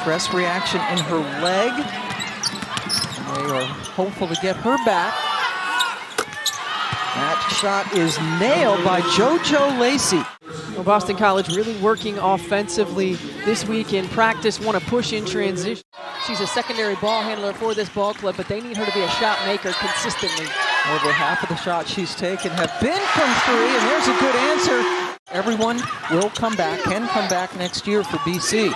Stress reaction in her leg. They are hopeful to get her back. That shot is nailed by JoJo Lacey. Well, Boston College really working offensively this week in practice, want to push in transition. She's a secondary ball handler for this ball club, but they need her to be a shot maker consistently. Over half of the shots she's taken have been from three, and there's a good answer. Everyone will come back, can come back next year for BC.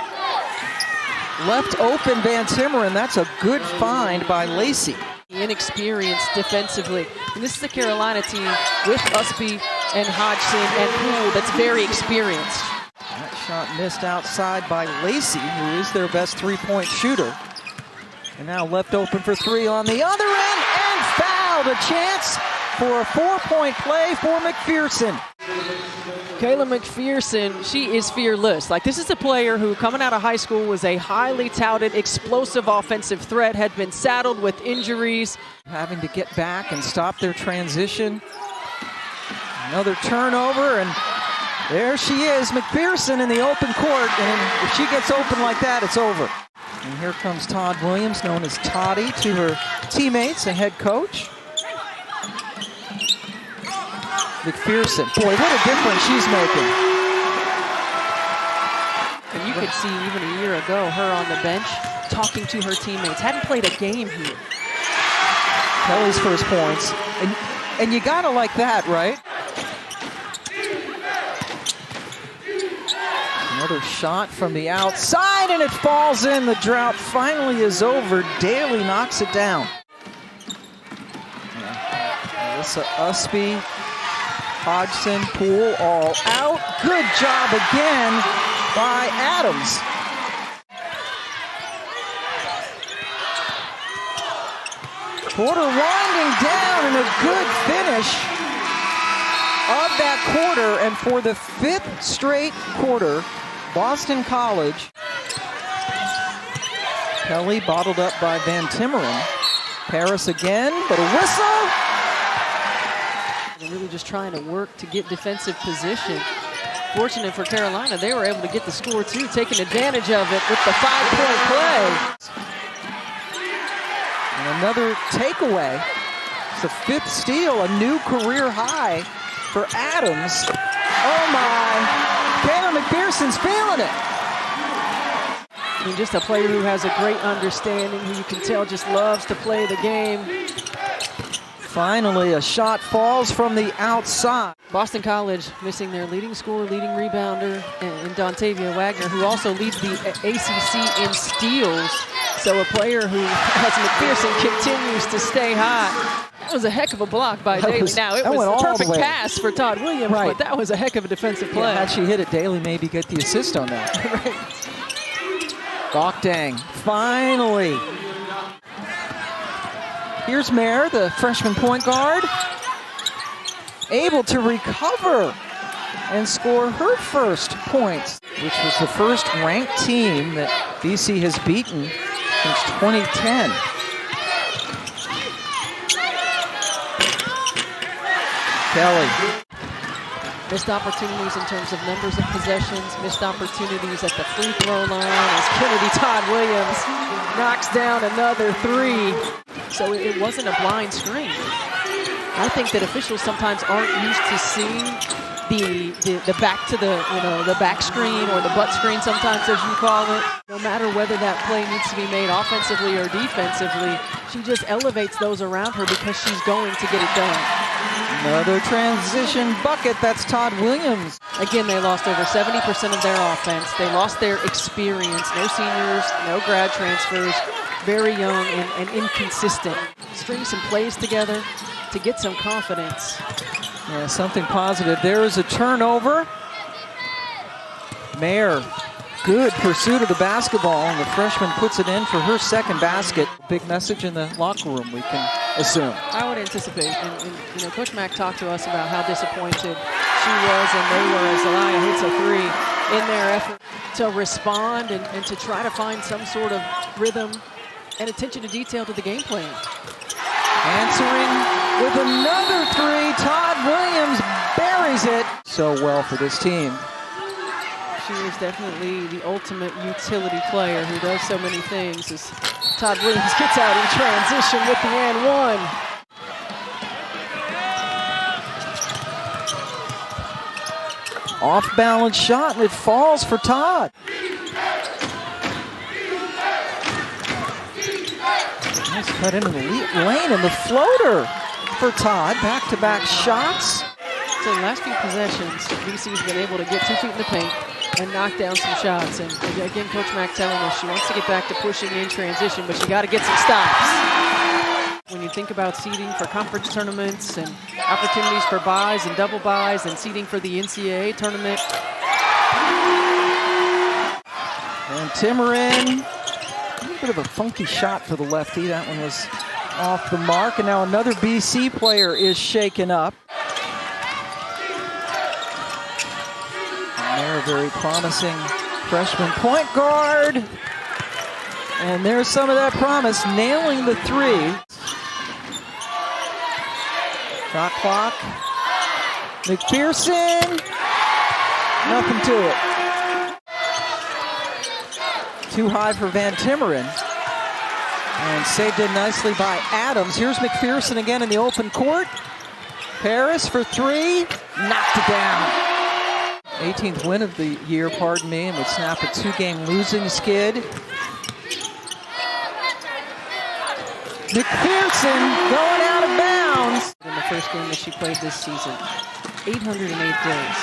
Left open VanTimmeren, that's a good find by Lacey. Inexperienced defensively. And this is the Carolina team with Usby and Hodgson and Poole that's very experienced. That shot missed outside by Lacey, who is their best three-point shooter. And now left open for three on the other end, and fouled. A chance for a four-point play for McPherson. Kayla McPherson, she is fearless. Like, this is a player who, coming out of high school, was a highly touted, explosive offensive threat, had been saddled with injuries. Having to get back and stop their transition. Another turnover, and there she is, McPherson in the open court, and if she gets open like that, it's over. And here comes Todd-Williams, known as Toddy, to her teammates and head coach. McPherson, boy, what a difference she's making. And you could see even a year ago her on the bench talking to her teammates. Hadn't played a game here. Kelly's first points. And you gotta like that, right? Another shot from the outside, and it falls in. The drought finally is over. Daley knocks it down. Alyssa Usby, Hodgson, Poole all out. Good job again by Adams. Porter winding down, and a good finish of that quarter. And for the fifth straight quarter, Boston College. Kelly bottled up by VanTimmeren. Paris again, but a whistle. They're really just trying to work to get defensive position. Fortunate for Carolina, they were able to get the score too, taking advantage of it with the 5-point play. And another takeaway. It's the fifth steal, a new career high for Adams. Oh my, Kayla McPherson's feeling it. I mean, just a player who has a great understanding, who you can tell just loves to play the game. Finally, a shot falls from the outside. Boston College missing their leading scorer, leading rebounder, and Dontavia Wagner, who also leads the ACC in steals. So a player who, as McPherson continues to stay hot. That was a heck of a block by Daley. Now, it was a perfect pass for Todd-Williams, right, but that was a heck of a defensive play. Yeah, had she hit it, Daley maybe get the assist on that. Right. Bogdang, finally. Here's Mayer, the freshman point guard, able to recover and score her first points, which was the first ranked team that BC has beaten since 2010. Kelly. Missed opportunities in terms of numbers of possessions, missed opportunities at the free throw line as Kennedy Todd-Williams knocks down another three. So it wasn't a blind screen. I think that officials sometimes aren't used to seeing the back to the back screen or the butt screen sometimes, as you call it. No matter whether that play needs to be made offensively or defensively, she just elevates those around her because she's going to get it done. Another transition bucket, that's Todd-Williams. Again, they lost over 70% of their offense. They lost their experience. No seniors, no grad transfers. Very young and inconsistent. String some plays together to get some confidence. Yeah, something positive. There is a turnover. Mayer, good pursuit of the basketball, and the freshman puts it in for her second basket. Big message in the locker room, we can assume. I would anticipate, and Coach Mack talked to us about how disappointed she was and they were as Elia hits a three in their effort to respond and to try to find some sort of rhythm and attention to detail to the game plan. Answering with another three, Todd-Williams buries it. So well for this team. She is definitely the ultimate utility player who does so many things as Todd-Williams gets out in transition with the and one. Off-balance shot, and it falls for Todd. Nice cut into the lane, and the floater for Todd. Back-to-back shots. So the last few possessions, BC's been able to get 2 feet in the paint and knock down some shots. And again, Coach Mack telling us she wants to get back to pushing in transition, but you got to get some stops. When you think about seeding for conference tournaments and opportunities for buys and double buys and seeding for the NCAA tournament. VanTimmeren, a little bit of a funky shot for the lefty. That one was off the mark, and now another BC player is shaken up. And they're a very promising freshman point guard. And there's some of that promise, nailing the three. Shot clock. McPherson, nothing to it. Too high for VanTimmeren. And saved in nicely by Adams. Here's McPherson again in the open court. Paris for three, knocked it down. 18th win of the year, pardon me, and would snap a 2-game losing skid. McPherson going out of bounds. In the first game that she played this season, 808 days.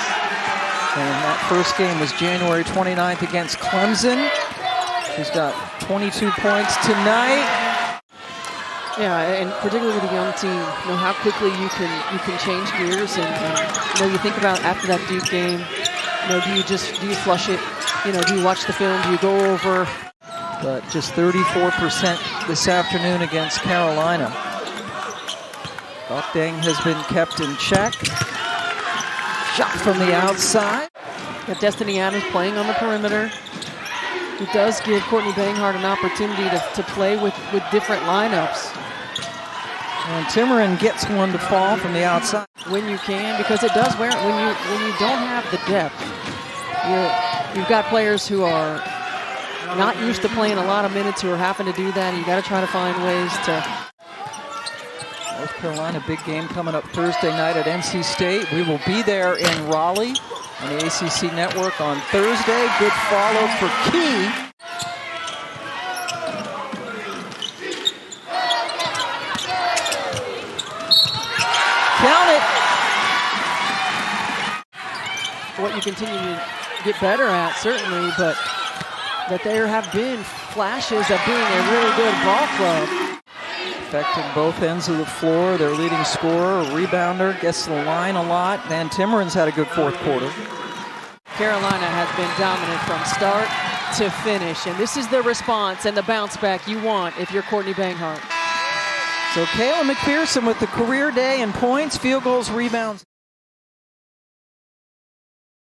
And that first game was January 29th against Clemson. She's got 22 points tonight. Yeah, and particularly with a young team, you know how quickly you can change gears, and you know, you think about after that Duke game, you know, do you flush it? You know, do you watch the film? Do you go over? But just 34% this afternoon against Carolina. Buckdang has been kept in check. Shot from the outside. Got Destiny Adams playing on the perimeter. It does give Courtney Banghart an opportunity to play with different lineups. And VanTimmeren gets one to fall from the outside. When you can, because it does wear when you don't have the depth. You've got players who are not used to playing a lot of minutes who are having to do that. You got to try to find ways to. North Carolina, big game coming up Thursday night at NC State. We will be there in Raleigh on the ACC network on Thursday. Good follow for Key. Count it. What you continue to get better at, certainly, but that there have been flashes of being a really good ball club. Affecting both ends of the floor. Their leading scorer, a rebounder, gets to the line a lot. VanTimmeren's had a good fourth quarter. Carolina has been dominant from start to finish, and this is the response and the bounce back you want if you're Courtney Banghart. So Kayla McPherson with the career day in points, field goals, rebounds.